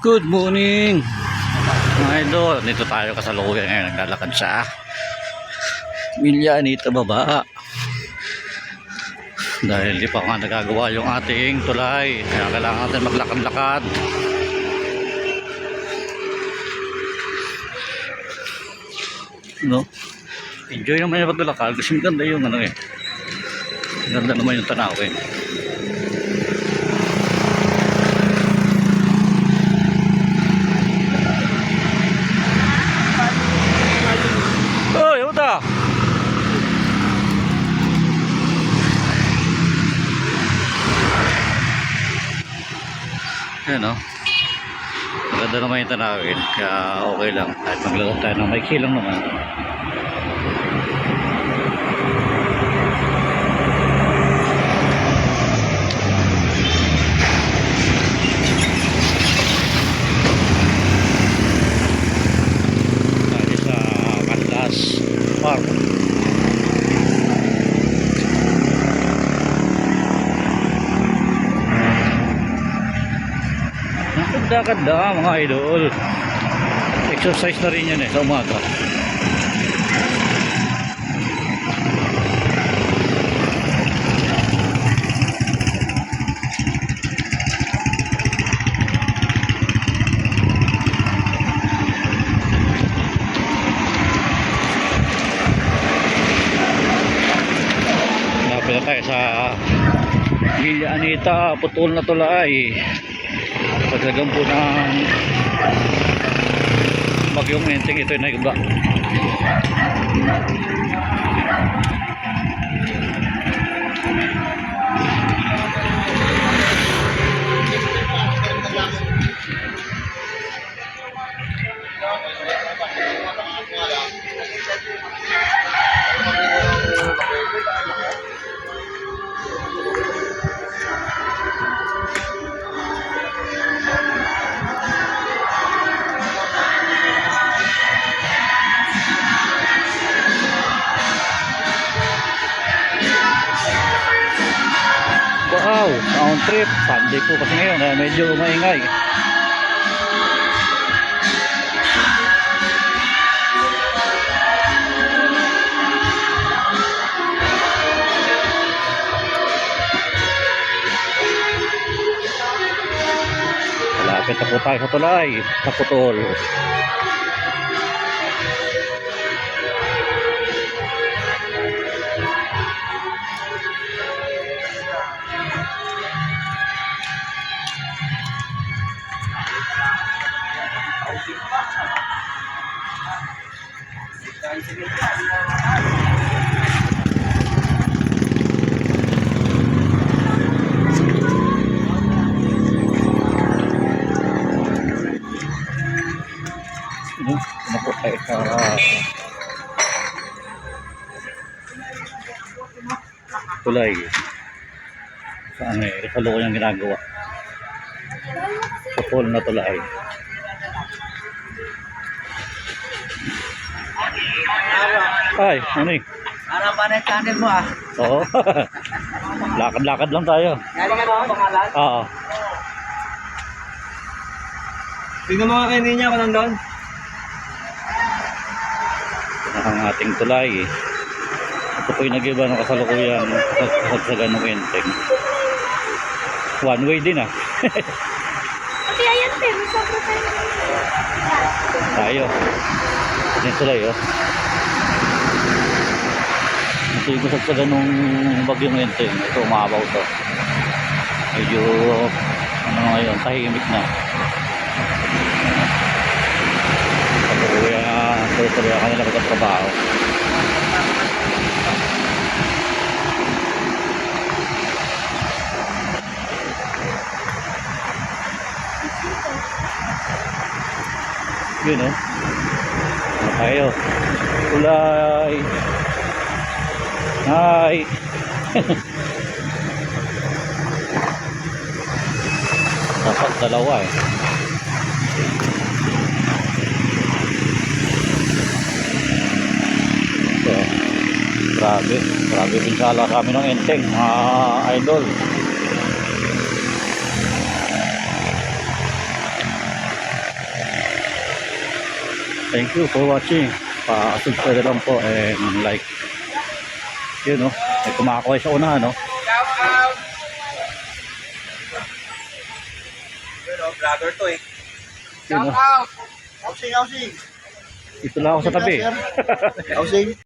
Good morning mga idol. Dito tayo kasalukuyan ngayon. Naglalakad sa Villa Anita baba dahil di pa nga nagagawa yung ating tulay, kaya kailangan natin maglakad-lakad. No? Enjoy naman yung paglakad kasi maganda yung ano eh, ganda naman yung tanawin. Hoy, uta! Ayan o, maganda naman yung tanawin, kaya okay lang kahit maglalakad tayo ng maiksi lang naman. Tayo sa Canlas Park. Ganda-ganda mga idol. Exercise na rin yan sa umaga. Lapit na tayo sa Villa Anita, putol na tulay. Pagdagang po ng bagyong Enteng, ito na iba. Wow, sound trip. Sunday po kasi ngayon, kaya medyo maingay. Malapit na po tayo sa tulay, sa putol. Napo tayo sa tulay. Saan eh, kasalo ko yung ginagawa sa pool na tulay. Ay, ano eh? Ano ba na channel mo ah? Oo. Lakad-lakad lang tayo. Galing ka ba pangalan? Oo. Tingnan mo nga kayo niya ako nandun. Ito ang ating tulay eh. Ito po yung nag-iba ng kasalukuyan kasagsagan ng Enteng. One way din ah. Pati ayan, pero sobra Tayo. Ito yung tulay oh. Ito yung kasagsagan ng bagyong Enteng. Ito umabaw to. Medyo ano ngayon, tahimik na. Tuloy ang kanila magkatrabaho. Yun tayo tulay. Hi. Dapat dalawa eh. Grabe pinsala kami ng Enteng mga idol. Thank you for watching. Pa-subscribe lang po and like. Yun, no? May kumakaway sa unahan, no? Vlogger to eh. Yun, no? Housing. Ito lang ako sa tabi. Housing.